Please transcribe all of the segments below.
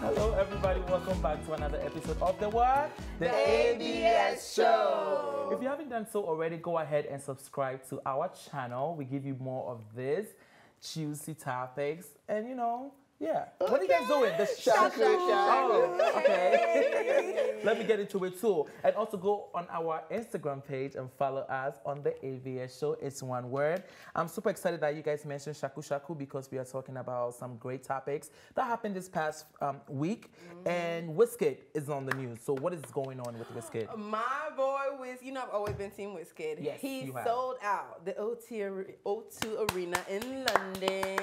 Hello, everybody. Welcome back to another episode of the what? The ABS Show. If you haven't done so already, go ahead and subscribe to our channel. We give you more of this juicy topics, and yeah. Okay. What are you guys doing? The shaku. Oh, okay. Let me get into it too. And also go on our Instagram page and follow us on the AVS Show. It's one word. I'm super excited that you guys mentioned shaku shaku because we are talking about some great topics that happened this past week. And Wizkid is on the news. So what is going on with Wizkid? My boy I've always been team Wizkid. Yes, he sold out the O2 Arena in London,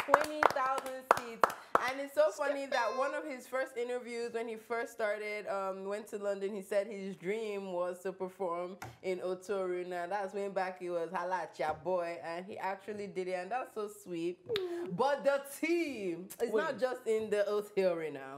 20,000 seats. And it's so funny that one of his first interviews when he first started, went to London, he said his dream was to perform in O2 Arena. That's when back he was Halacha boy, and he actually did it, and that's so sweet. But the team is not just in the O2 Arena.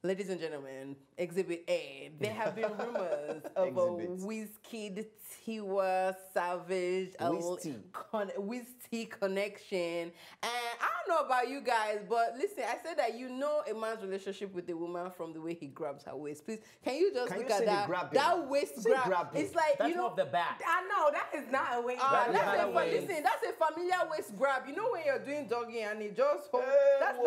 Ladies and gentlemen, Exhibit A. There have been rumors of a Wizkid Tiwa Savage, Wizkid connection. And I don't know about you guys, but listen, I said that a man's relationship with a woman from the way he grabs her waist. Please, can you just look at that waist grab? It's like, that's off the back. I know, that is not a waist grab. Listen, that's a familiar waist grab. You know when you're doing doggy and it just holds, that's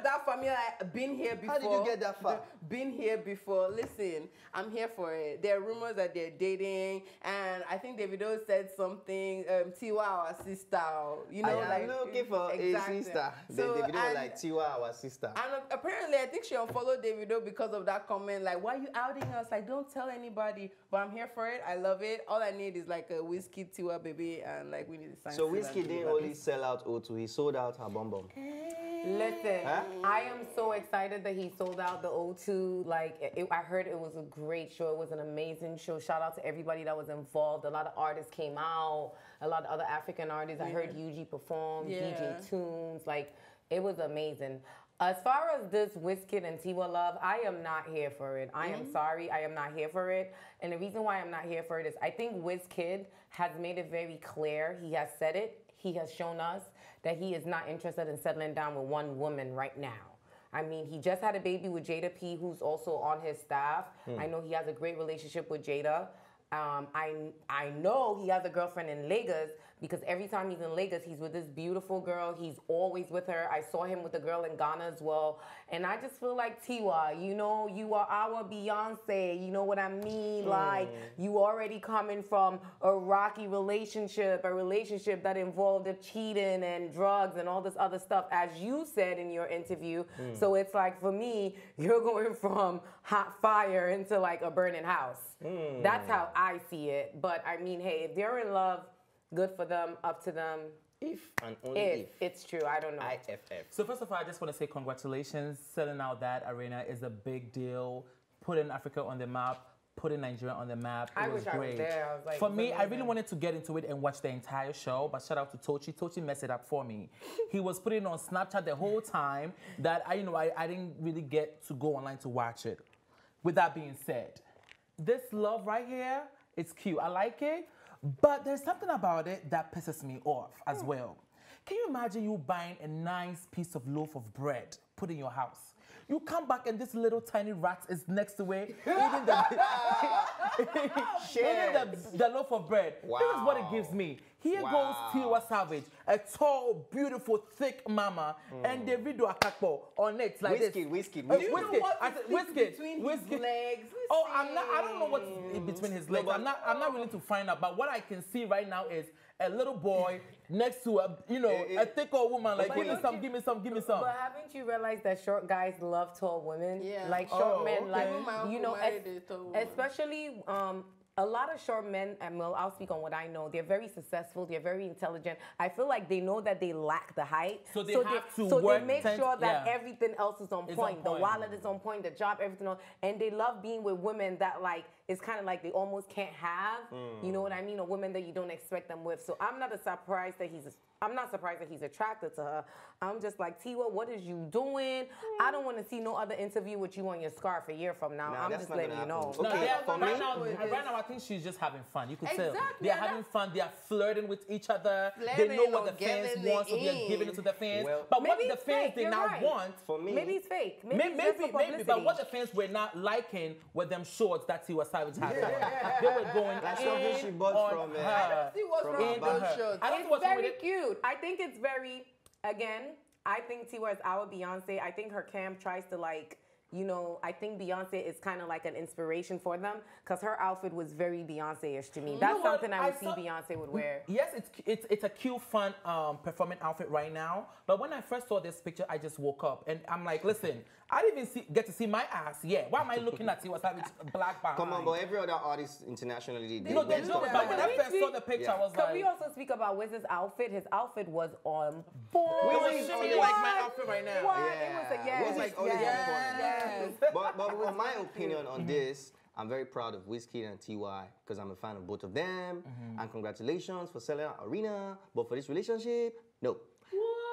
that familiar, been here before. How did you get that far? Been here before. Listen, I'm here for it. There are rumors that they're dating, and I think Davido said something. Tiwa, our sister. I'm looking for a sister. So, Davido was like, Tiwa, our sister. And apparently, I think she unfollowed Davido because of that comment. Like, why are you outing us? Like, don't tell anybody. But I'm here for it. I love it. All I need is like a Wizkid Tiwa baby, and like we need to sign. So Wizkid didn't only sell out O2. He sold out her bum bum. Listen, I am so excited that he sold out the O2. Like, I heard it was a great show. It was an amazing show. Shout out to everybody that was involved. A lot of artists came out. A lot of other African artists. I heard UG perform, DJ Tunes. Like, it was amazing. As far as this Wizkid and Tiwa love, I am not here for it. I am sorry, I am not here for it. And the reason why I'm not here for it is I think Wizkid has made it very clear. He has said it. He has shown us that he is not interested in settling down with one woman right now. I mean, he just had a baby with Jada P, who's also on his staff. I know he has a great relationship with Jada. I know he has a girlfriend in Lagos because every time he's in Lagos, he's with this beautiful girl. He's always with her. I saw him with a girl in Ghana as well. And I just feel like, Tiwa, you are our Beyonce. You know what I mean? Like, you already coming from a rocky relationship, a relationship that involved cheating and drugs and all this other stuff, as you said in your interview. So it's like, for me, you're going from hot fire into like a burning house. That's how I see it. But I mean, hey, if they're in love, good for them, up to them. If and only if. It's true, I don't know. IFF. So first of all, I just want to say congratulations. Selling out that arena is a big deal. Putting Africa on the map, putting Nigeria on the map. I wish I was there. I was like, for me, I really wanted to get into it and watch the entire show, but shout out to Tochi. Tochi messed it up for me. He was putting it on Snapchat the whole time that I didn't really get to go online to watch it. With that being said, this love right here, it's cute. I like it. But there's something about it that pisses me off as well. Can you imagine you buying a nice piece of loaf of bread, put in your house? You come back and this little tiny rat is next to it, eating the loaf of bread. Wow. This is what it gives me. Here goes Tiwa Savage, a tall, beautiful, thick mama, and Davido Akakpo on it like this. Wizkid. Wizkid. Between his legs. I don't know what's in between his legs. I'm not willing to find out. But what I can see right now is a little boy next to a thick old woman. Like, give me some, give me some, give me some. But haven't you realized that short guys love tall women? Yeah. Like short men, like especially. A lot of short men, and well, I'll speak on what I know, they're very successful, they're very intelligent. I feel like they know that they lack the height. So they make sure that everything else is on point. The wallet is on point, the job, everything else. And they love being with women that like it's kind of like they almost can't have, you know what I mean, a woman that you don't expect them with. So I'm not surprised that he's attracted to her. I'm just like, Tiwa, what is you doing? I don't want to see no other interview with you on your scarf a year from now. I'm just letting you know. Okay. No, right now, I think she's just having fun. You could tell. They're having fun. They are flirting with each other. They know what the fans want, so they're giving it to the fans. Well, but what the fans did not want... For me... Maybe it's fake. Maybe, but what the fans were not liking were them shorts that Tiwa Savage had on. They were going like something she bought from her. I don't see what's wrong with those shorts. It's very cute. I think it's very... Again, I think Tiwa is our Beyonce. I think her camp tries to like, you know, I think Beyonce is kind of like an inspiration for them because her outfit was very Beyonce-ish to me. That's something I would see Beyonce would wear. Yes, it's a cute, fun performing outfit right now. But when I first saw this picture, I just woke up and I'm like, listen, I didn't even get to see my ass yet. Why am I looking at Tiwa Savage black behind? Come on, but every other artist internationally did. No, they do it. But when I first saw the picture, I was like... Can we also speak about Wiz's outfit? His outfit was on point. Wiz is like my outfit right now. What? Yeah. It was like always on point. But in my opinion on this, I'm very proud of Wizkid and Tiwa because I'm a fan of both of them. And congratulations for selling out Arena. But for this relationship, no.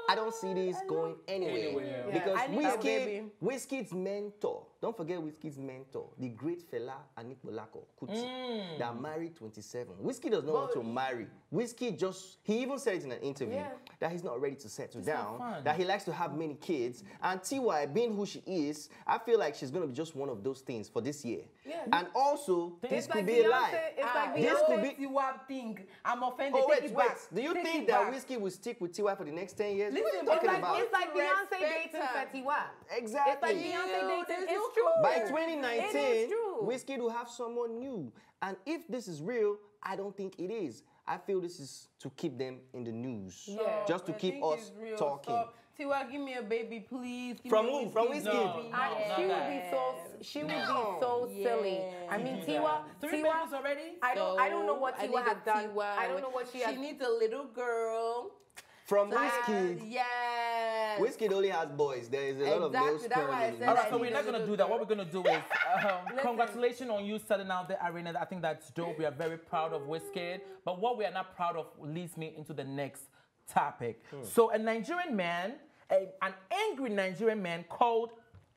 I don't see this going anywhere. Because Wizkid's mentor, don't forget Wizkid's mentor, the great fella Anikbolako Kuti, that married 27. Wizkid does not want to marry. Wizkid he even said it in an interview that he's not ready to settle down, that he likes to have many kids. And Tiwa, being who she is, I feel like she's going to be just one of those things for this year. Yeah. And also, this could be a lie. It's like this could be Tiwa thing. I'm offended. Oh, wait. Do you think that Wizkid will stick with Tiwa for the next 10 years? Listen, what are you talking about? It's like Beyonce dating Tiwa. Exactly. It's like Beyonce dating. It's true. By 2019, Wizkid will have someone new. And if this is real, I don't think it is. I feel this is to keep them in the news. Just to keep us talking. Stop. Tiwa, give me a baby, please. From who? From Wizkid? She would be so silly. I mean, Tiwa. 3 babies already? I don't know what Tiwa has done. I don't know what she has. She needs a little girl. From Wizkid. Yes. Wizkid only has boys. There is a lot of male sperm. All right, so we're not going to do that. What we're going to do is, congratulations on you selling out the Arena. I think that's dope. We are very proud of Wizkid. But what we are not proud of leads me into the next topic. So a Nigerian man, an angry Nigerian man called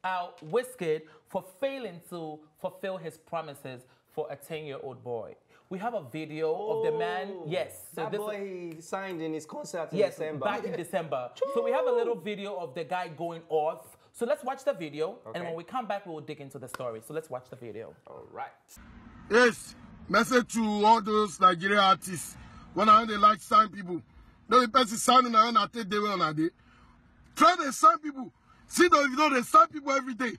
out Wizkid for failing to fulfill his promises for a 10-year-old boy. We have a video of the man. Yes. So that boy he signed in his concert in December. Back in December. So we have a little video of the guy going off. So let's watch the video. Okay. And when we come back, we will dig into the story. So let's watch the video. All right. Yes. Message to all those Nigerian artists. When they like sign people. No, the person signing and I take the way on a day. Try to sign people. See though, if you know they sign people every day.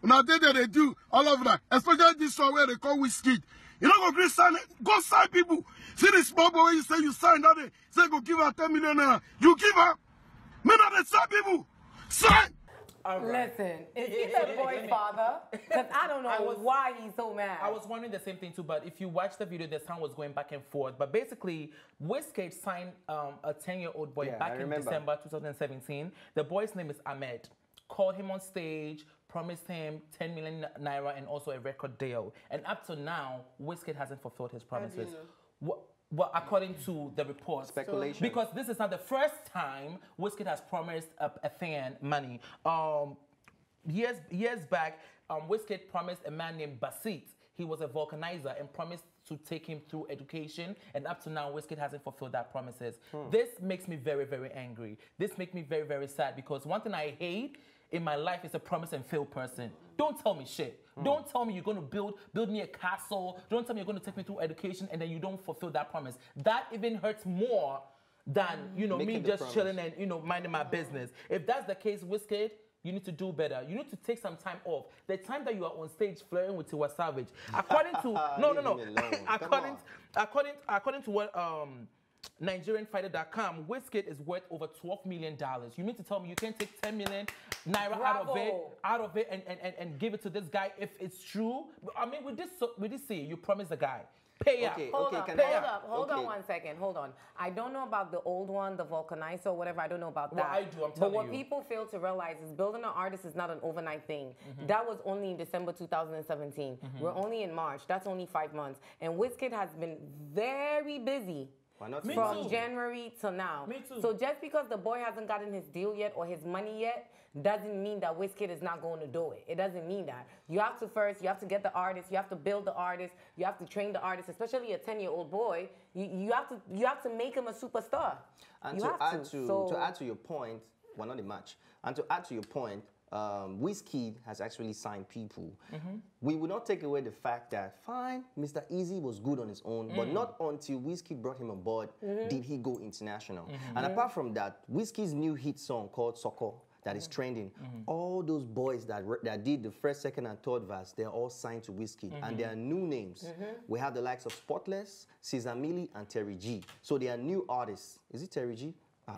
When I did that, they do all of that. Especially this one where they call Wizkid. You don't go sign it. Go sign people. See the small boy you say you sign that day. Say go give her 10 million naira. You give her. Men are the sign people. Sign. Listen, is he the boy's father? Because I don't know why he's so mad. I was wondering the same thing too, but if you watch the video, the sound was going back and forth. But basically, Wizkid signed a 10-year-old boy back in December 2017. The boy's name is Ahmed. Called him on stage, promised him 10 million naira and also a record deal. And up to now, Wizkid hasn't fulfilled his promises. Well, according to the reports. Speculation. Because this is not the first time Wizkid has promised a fan money. Years back, Wizkid promised a man named Basit. He was a vulcanizer and promised to take him through education. And up to now, Wizkid hasn't fulfilled that promises. This makes me very, very angry. This makes me very, very sad because one thing I hate in my life is a promise and fail person. Don't tell me shit. Don't tell me you're going to build me a castle. Don't tell me you're going to take me through education and then you don't fulfill that promise. That even hurts more than, you know, me just chilling and, you know, minding my business. If that's the case, Wizkid, you need to do better. You need to take some time off. The time that you are on stage flirting with Tiwa Savage, according to according to what NigerianFighter.com, Wizkid is worth over $12 million. You mean to tell me you can't take 10 million naira out of it and give it to this guy if it's true? I mean, with this say, you promise the guy. Pay up. Hold Okay. on 1 second. Hold on. I don't know about the old one, the Vulcanizer or whatever. I don't know about Well, that. I do, I'm telling But what you. people fail to realize is building an artist is not an overnight thing. That was only in December 2017. We're only in March. That's only 5 months. And Wizkid has been very busy. Why not? Me From too. January till now. Me too. So just because the boy hasn't gotten his deal yet or his money yet, doesn't mean that Wizkid is not going to do it. It doesn't mean that. You have to get the artist, you have to build the artist, you have to train the artist, especially a 10-year-old boy. You have to make him a superstar. And you to have add to add to your point, well, not a match. And to add to your point, Wizkid has actually signed people. We will not take away the fact that, fine, Mr. Easy was good on his own, but not until Wizkid brought him on board did he go international. And apart from that, Wizkid's new hit song called Soko, that is trending, all those boys that did the first, second, and third verse, they're all signed to Wizkid, and they are new names. We have the likes of Spotless, Cesar Millie, and Terry G. So they are new artists. Is it Terry G?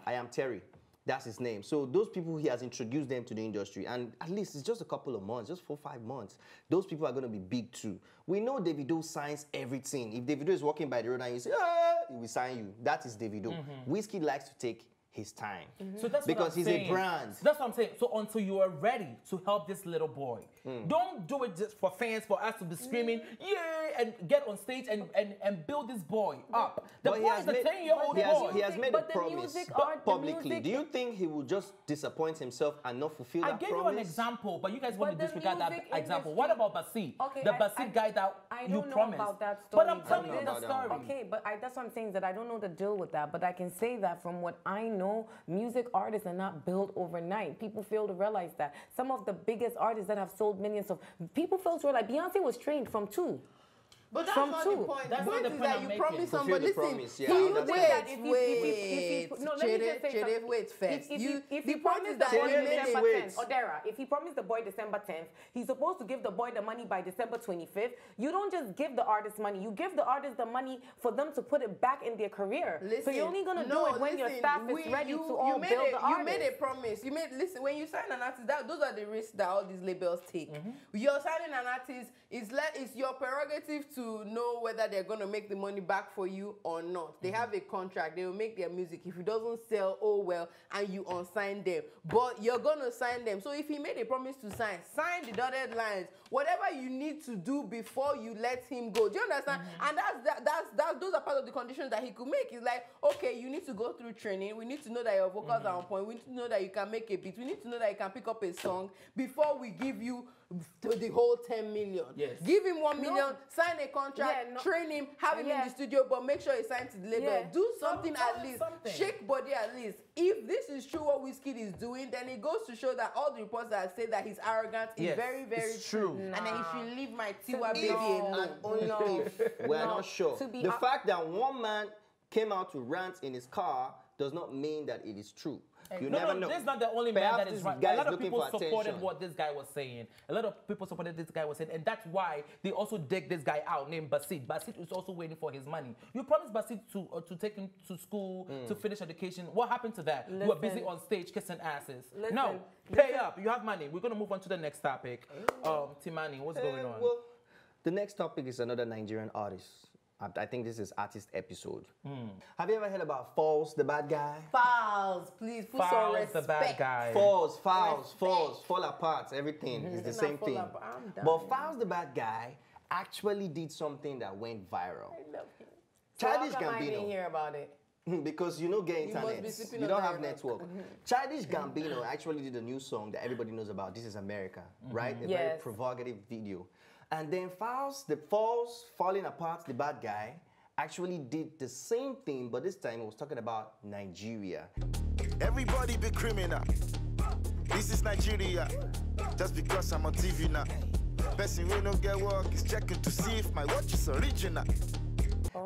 I Am Terry. That's his name. So those people, he has introduced them to the industry, and at least it's just a couple of months, just 4 or 5 months. Those people are going to be big too. We know Davido signs everything. If Davido is walking by the road and you say, he will sign you. That is Davido. Wizkid likes to take his time. So that's because what I'm he's saying. a brand. That's what I'm saying. So until you are ready to help this little boy, don't do it just for fans, for us to be screaming, yay, and get on stage and build this boy up. The But he boy has is a made- 10-year-old He boy. has made a but the promise music art- the publicly. music- Do you think he will just disappoint himself and not fulfill I that gave promise? you an example, but you guys want But to the disregard that music example. industry- What about Basit? Okay, The I Basit guy that I you don't know promised. about that story. But I'm telling you I don't the know about story. that Okay, but that's what I'm saying, is that I don't know the deal with that. But I can say that from what I know, music artists are not built overnight. People fail to realize that. Some of the biggest artists that have sold millions of people fail to realize Beyonce was trained from 2. But that's From not two. the point. That's the not point the is point that I'm you making. promise Fulfill somebody. the Listen, promise, yeah, you I understand. No, let me just say something. wait first. If The he point promised is the that boy he made December it. wait. 10th, Odera, if he promised the boy December 10th, he's supposed to give the boy the money by December 25th. You don't just give the artist money. You give the artist the money for them to put it back in their career. So you're only going to do it when your staff is ready to all build the artist. You made a promise. Listen, when you sign an artist, those are the risks that all these labels take. You're signing an artist, it's your prerogative to know whether they're going to make the money back for you or not. They have a contract. They will make their music. If it doesn't sell, oh well, and you unsign them. But you're going to sign them. So if he made a promise to sign the dotted lines. Whatever you need to do before you let him go. Do you understand? And those are part of the conditions that he could make. It's like, okay, you need to go through training. We need to know that your vocals are on point. We need to know that you can make a beat. We need to know that you can pick up a song before we give you the whole 10 million. Yes. Give him 1 million, sign a contract, train him, have him in the studio, but make sure he signs to the label. Do something at least. Shake body at least. If this is true what Wizkid is doing, then it goes to show that all the reports that say that he's arrogant is very, very true. And then he should leave my Tiwa baby alone. And only if we're not sure. The fact that one man came out to rant in his car does not mean that it is true. You never know. This is not the only Perhaps man that is this right. guy A lot is of looking people for supported attention. what this guy was saying. A lot of people supported this guy was saying, and that's why they also dig this guy out named Basit. Basit is also waiting for his money. You promised Basit to take him to school to finish education. What happened to that? You were busy on stage kissing asses. No, pay up. You have money. We're gonna move on to the next topic. Timani, what's going on? Well, the next topic is another Nigerian artist. I think this is artist episode. Have you ever heard about Falz, the bad guy? Falz, please put some Falz, respect. the bad guy. Falz, fall apart, everything is the same thing. I'm done. But Falz, the bad guy, actually did something that went viral. I love him. Childish How come I didn't Gambino. hear about it? Because you don't get You must be internet. sleeping You on don't the have rock. network. Childish Gambino actually did a new song that everybody knows about. This is America, right? A very Yes. provocative video. And then Falz, falling apart, the bad guy, actually did the same thing, but this time it was talking about Nigeria. Everybody be criminal. This is Nigeria. Just because I'm on TV now. Person who don't get work is checking to see if my watch is original.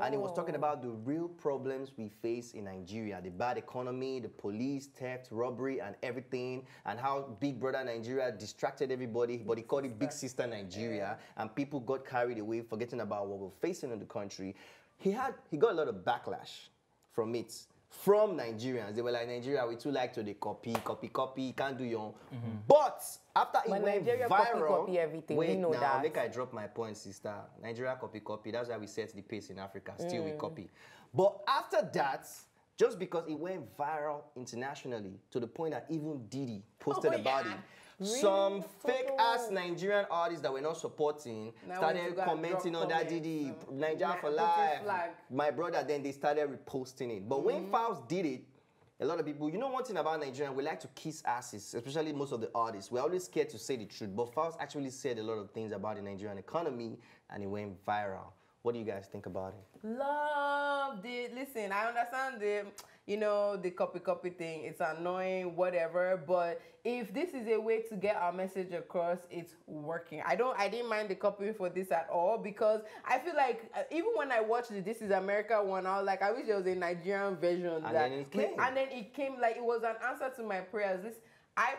And he was talking about the real problems we face in Nigeria, the bad economy, the police, theft, robbery, and everything, and how Big Brother Nigeria distracted everybody, but he called it Big Sister Nigeria, and people got carried away, forgetting about what we're facing in the country. He got a lot of backlash from it. from Nigerians. They were like, Nigeria, we too like to copy, can't do your own. But after it went Nigeria viral, copy everything. wait We know now, that. make I drop my point, sister. Nigeria copy. That's why we set the pace in Africa. Still we copy. But after that, just because it went viral internationally to the point that even Diddy posted about it, Really? some fake-ass Nigerian artists that were not supporting started commenting on that Diddy, Nigeria for life, my brother, then they started reposting it. But when Falz did it, a lot of people, you know one thing about Nigerian, we like to kiss asses, especially most of the artists. We're always scared to say the truth. But Falz actually said a lot of things about the Nigerian economy, and it went viral. What do you guys think about it? Loved it. Listen, I understand the copy thing. It's annoying, whatever. But if this is a way to get our message across, it's working. I didn't mind the copying for this at all, because I feel like even when I watched the This Is America one, I was like, I wish there was a Nigerian version. And then it came like it was an answer to my prayers. I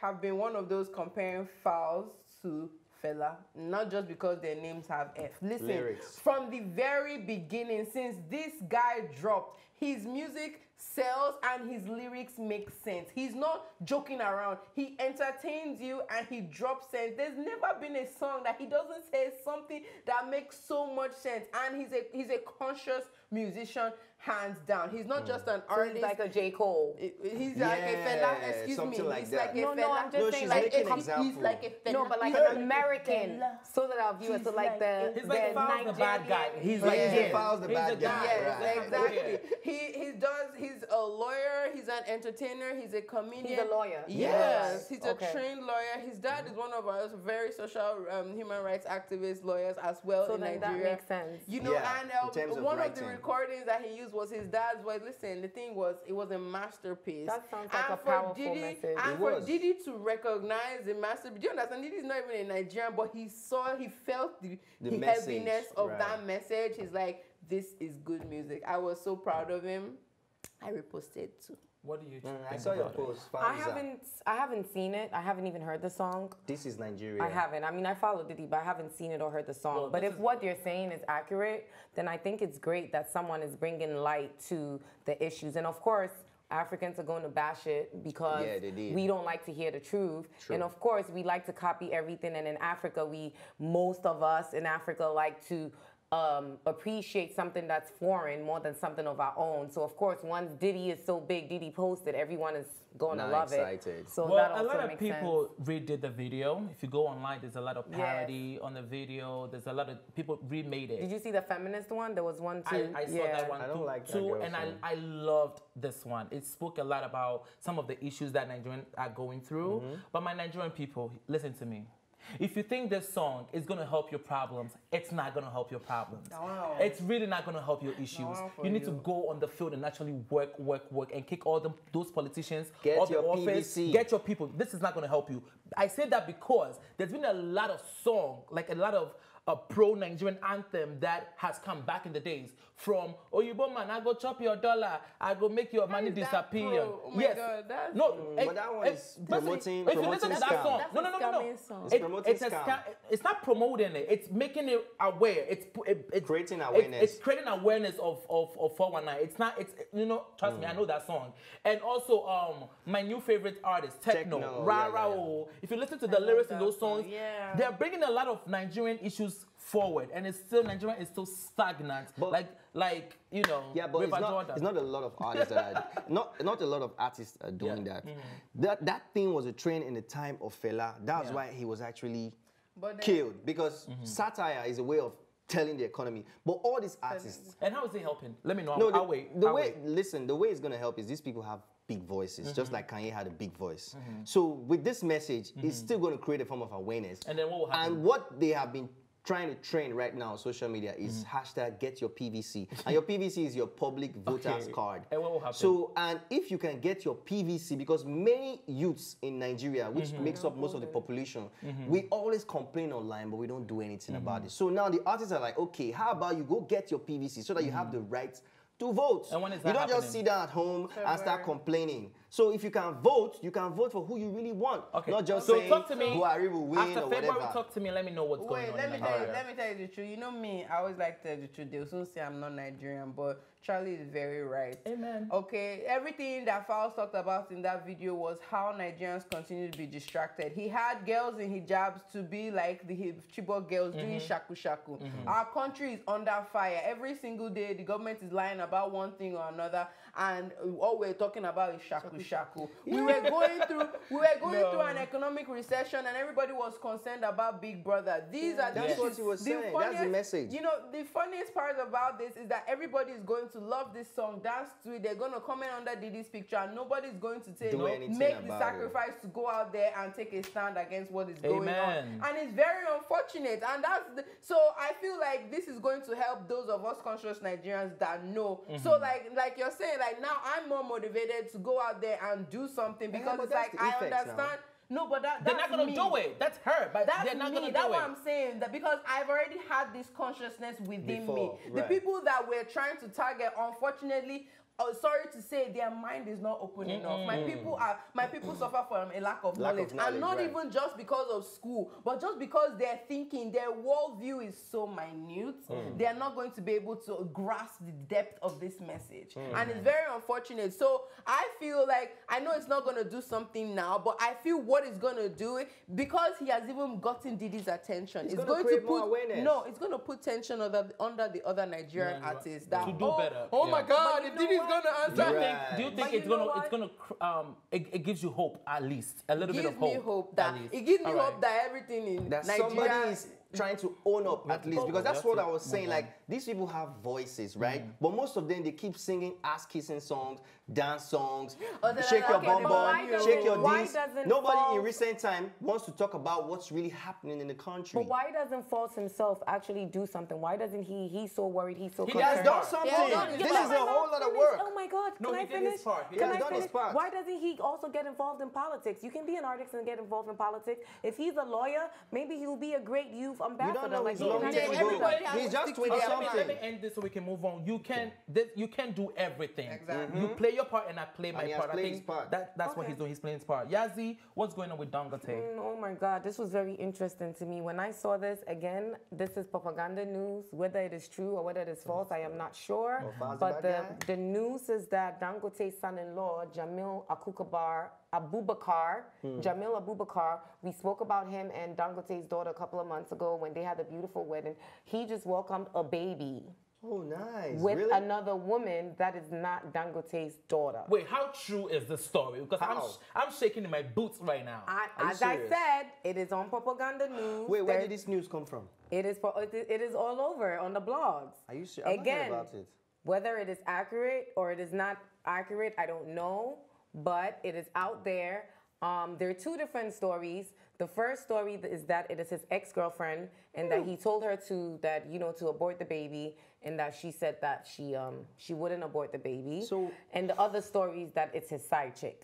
have been one of those comparing Falz to Fela, not just because their names have F. Listen, lyrics. From the very beginning, since this guy dropped, his music sells and his lyrics make sense. He's not joking around. He entertains you and he drops sense. There's never been a song that he doesn't say something that makes so much sense. And he's a conscious musician, hands down. He's not just an artist. He's like a J. Cole. He's like a Fela, excuse me. Like he's that. like a Fela. I'm just saying, like he's like a Fela. No, but like an American, so that our viewers, so like He's like Falz the bad guy. He's like Falz the bad guy. Yes, Right. exactly. He's a lawyer, he's an entertainer, he's a comedian. He's a lawyer. Yes, he's a trained lawyer. His dad is one of our very social human rights activist lawyers as well in Nigeria. That makes sense. You know, and one of the writing. recordings that he used was his dad's voice. Listen, the thing was, it was a masterpiece. That sounds like a powerful message. And for Diddy to recognize the masterpiece, do you understand? Diddy's not even a Nigerian, but he felt the heaviness of that message. He's like, this is good music. I was so proud of him. I reposted too. What do you think? I saw your post. I haven't seen it. I haven't even heard the song. This is Nigeria. I haven't. I mean, I follow Diddy, but I haven't seen it or heard the song. Well, but if what you're saying is accurate, then I think it's great that someone is bringing light to the issues. And of course, Africans are going to bash it because we don't like to hear the truth. True. And of course, we like to copy everything. And in Africa, most of us in Africa like to appreciate something that's foreign more than something of our own. So of course, once Diddy is so big, Diddy posted, everyone is going to love it. So well, that also a lot of makes people redid the video. If you go online, there's a lot of parody on the video. There's a lot of people remade it. Did you see the feminist one? There was one too. I saw that one I don't like that too, girl and song. I loved this one. It spoke a lot about some of the issues that Nigerians are going through. But my Nigerian people, listen to me. If you think this song is going to help your problems, it's not going to help your problems. Wow. It's really not going to help your issues. You need to go on the field and actually work, and kick all those politicians off the office. PVC. Get your people. This is not going to help you. I say that because there's been a lot of song, like a lot of a pro-Nigerian anthem that has come back in the days from Oyibo man, I go chop your dollar, I go make your money disappear. Oh my God, that's but that one is promoting if you listen to that song, no. It's not promoting it. It's making it aware. It's creating awareness. It's creating awareness of 419. It's not. It's trust me, I know that song. And also my new favorite artist, Techno. Rara. If you listen to the lyrics in those songs, they're bringing a lot of Nigerian issues forward, and it's still Nigeria is still stagnant. But, like you know, but it's not a lot of artists that are, not a lot of artists are doing that. That thing was a trend in the time of Fela. That's why he was actually killed, because satire is a way of telling the economy. But all these artists, and how is it helping? Let me know. Listen, the way it's gonna help is these people have big voices, just like Kanye had a big voice. So with this message, it's still going to create a form of awareness. And then what will happen? And what they have been trying to train right now on social media is hashtag get your PVC. And your PVC is your public voters card. And what will happen? So, and if you can get your PVC, because many youths in Nigeria, which makes up most of the population, we always complain online, but we don't do anything about it. So now the artists are like, okay, how about you go get your PVC so that you have the right to vote. And when is you that don't just sit down at home and start complaining. So if you can vote for who you really want. Okay. Not just so saying talk to me. Buhari will win After or February, whatever. talk to me. Let me know what's going on. Let me in tell you the truth. You know me, I always like to tell the truth. They'll soon say I'm not Nigerian, but Charlie is very right. Amen. Okay, everything that Falz talked about in that video was how Nigerians continue to be distracted. He had girls in hijabs to be like the Chibok girls doing shaku shaku. Our country is under fire. Every single day, the government is lying about one thing or another, and all we're talking about is shaku shaku. We were going through an economic recession, and everybody was concerned about Big Brother. That's what he was saying. That's the message. You know, the funniest part about this is that everybody is going to love this song, dance to it. They're going to comment under Didi's picture, and nobody's going to say make the sacrifice to go out there and take a stand against what is going on. And it's very unfortunate. And so I feel like this is going to help those of us conscious Nigerians that know. So like you're saying, like now I'm more motivated to go out there and do something because it's like I understand. Now. No, but they're not gonna do it. That's her, but that's they're not gonna do it. That's what I'm saying. That because I've already had this consciousness within me. The people that we're trying to target, unfortunately, sorry to say, their mind is not open enough. My people suffer from a lack of knowledge, and not even just because of school, but just because their thinking, their worldview is so minute. They are not going to be able to grasp the depth of this message, and it's very unfortunate. So I feel like I know it's not going to do something now, but I feel what it's going to do it because he has even gotten Didi's attention. It's going to put awareness. No, it's going to put tension under the other Nigerian artists that to do better. Oh my God, if Didi's gonna answer. Do you think it gives you hope at least a little bit of hope? It gives me hope that everything in Nigeria somebody is trying to own up at least, because that's what I was saying. Like, these people have voices, right? But most of them, they keep singing ass kissing songs, dance songs, shake your bum bum, shake your knees. Nobody in recent time wants to talk about what's really happening in the country. But why doesn't Falz himself actually do something? Why doesn't he's so worried, he's so concerned? He has done something. This is a whole lot of work. Oh my God, can I finish? He has done his part. Why doesn't he also get involved in politics? You can be an artist and get involved in politics. If he's a lawyer, maybe he'll be a great youth ambassador. You don't know he's just 20-something. Let me end this so we can move on. You can do everything. Exactly. You play your part and I play my part. I think part. that's what he's doing. He's playing his part. Yazzie, what's going on with Dangote? Oh my God, this was very interesting to me. When I saw this, again, this is propaganda news. Whether it is true or whether it is false, I am not sure. But the news is that Dangote's son-in-law, Jamil Abubakar, Jamil Abubakar, we spoke about him and Dangote's daughter a couple of months ago when they had a beautiful wedding. He just welcomed a baby. Oh, nice. With another woman that is not Dangote's daughter. Wait, how true is this story? Because I'm shaking in my boots right now. As I said, it is on propaganda news. Wait, where did this news come from? It is all over on the blogs. Are you sure? Again, about it. Whether it is accurate or it is not accurate, I don't know. But it is out there. There are two different stories. The first story is that it is his ex-girlfriend, and that he told her to abort the baby, and that she said that she wouldn't abort the baby. And the other story is that it's his side chick.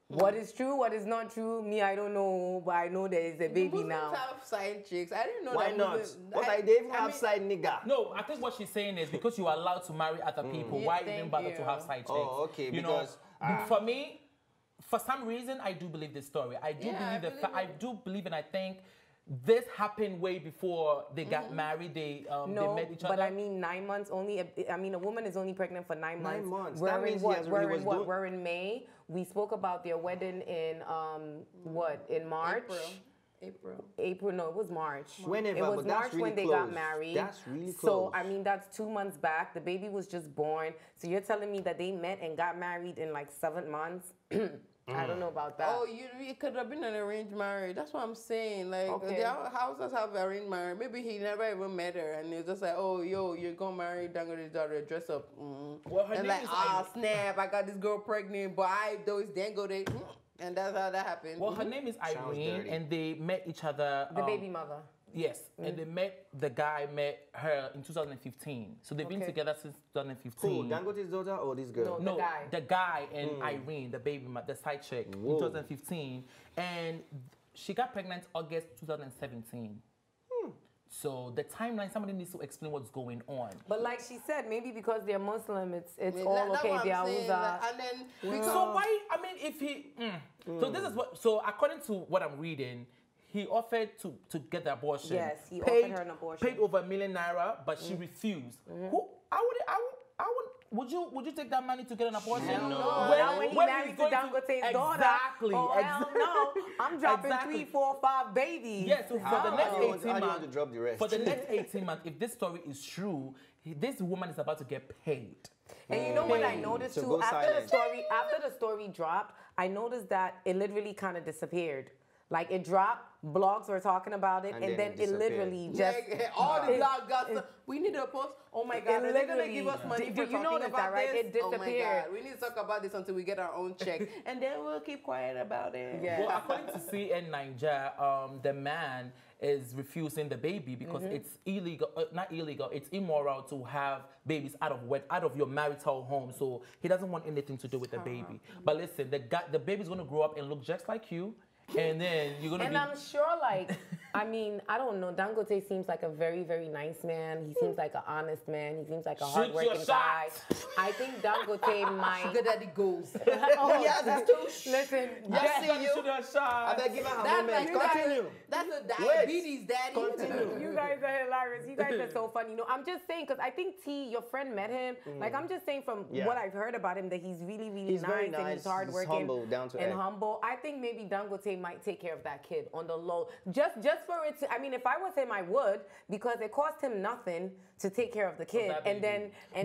What is true, what is not true, me, I don't know, but I know there is a baby now. Have side chicks. I didn't know Why that. Why not? But they even have side nigga. No, I think what she's saying is because you are allowed to marry other people, why even bother to have side chicks? Oh, okay, because for me, for some reason, I do believe this story. I do believe and I think this happened way before they got married. They met each other. But I mean 9 months only. I mean, a woman is only pregnant for 9 months. 9 months. We're in what? We're in May. We spoke about their wedding in in March. April, no, it was March. Whenever, it was March really when they got married. That's really close. So, I mean, that's 2 months back. The baby was just born. So you're telling me that they met and got married in like 7 months? I don't know about that. Oh, it could have been an arranged marriage. That's what I'm saying. Like, their houses have arranged marriage. Maybe he never even met her, and it's just like, oh, yo, you're gonna marry Dangote's daughter, dress up. Well, her name is snap, I got this girl pregnant, but though it's Dangote. And that's how that happened. Well, her name is Irene, and they met each other. The baby mother. Yes, and the guy met her in 2015. So they've been together since 2015. Who, Dangote's daughter or this girl? No, the guy and Irene, the baby, the side chick, in 2015. And she got pregnant August 2017. So the timeline, somebody needs to explain what's going on. But like she said, maybe because they're Muslim, it's Yeah, all that's okay. what They I'm are saying, and then So why? I mean, if he, so this is what. So according to what I'm reading, he offered to get the abortion. Yes, he offered her an abortion. Paid over $1 million, but she refused. Who? I would. Would you take that money to get an abortion? No. Now when he married to Dangote's daughter. Exactly. Oh, hell no. I'm dropping 3, 4, 5 babies. Yes. So for the next 18 months. How do you want to drop the rest? For the next 18 months, if this story is true, this woman is about to get paid. And you know what I noticed So too? go silent. After the story dropped, I noticed that it literally kind of disappeared. Like it dropped, blogs were talking about it, and then it literally just all the blogs got. We need to post. Oh my God, are they gonna give us money for talking about that, right? this? It disappeared. Oh my God, we need to talk about this until we get our own check, and then we'll keep quiet about it. Yeah. Well, according to CN Niger, the man is refusing the baby because it's illegal, not illegal, it's immoral to have babies out of your marital home. So he doesn't want anything to do with the baby. But listen, the baby's gonna grow up and look just like you. And then you're gonna And I'm sure, like, I mean, I don't know. Dangote seems like a very, very nice man. He seems like an honest man. He seems like a hardworking guy. I think Dangote might. Sugar daddy goes. Oh, yes, that's too. Listen, you should have shot. I better give her a moment. Continue. That's a diabetes daddy. Continue. you guys are hilarious. You guys are so funny. No, I'm just saying because I think T, your friend, met him. Like I'm just saying from what I've heard about him that he's really, really very nice and he's hardworking, he's humble, down to and earth. humble. I think maybe Dangote might take care of that kid on the low, just for it to. I mean, if I was him, I would, because it cost him nothing to take care of the kid, and then to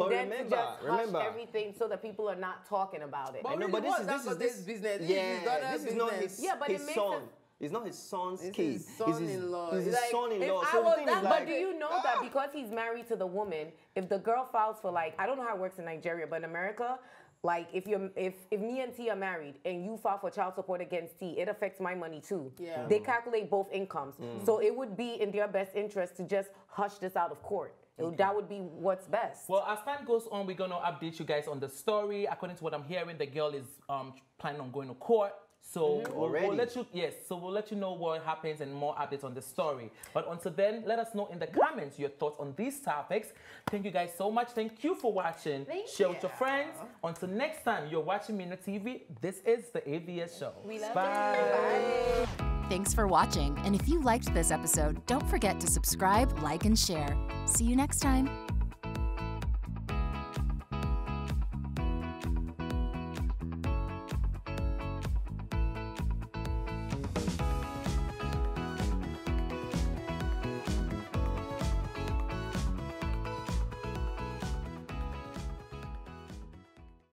just hush everything so that people are not talking about it. But, No, but this is business. Yeah, this is not his. Yeah, but his it makes son. sense. It's not his son's It's kid. his son-in-law. It's his Like, son-in-law. if So I the was thing that is like, But do you know that because he's married to the woman, if the girl files for like, I don't know how it works in Nigeria, but in America, like if me and T are married and you file for child support against T, it affects my money too. Yeah. They calculate both incomes. So it would be in their best interest to just hush this out of court. That would be what's best. Well, as time goes on, we're gonna update you guys on the story. According to what I'm hearing, the girl is planning on going to court. So we'll let you know what happens and more updates on the story. But until then, let us know in the comments your thoughts on these topics. Thank you guys so much. Thank you for watching. Share with your friends. Until next time, you're watching MinaTV. This is the AVS show. We love Bye. you. Bye. Thanks for watching. And if you liked this episode, don't forget to subscribe, like, and share. See you next time.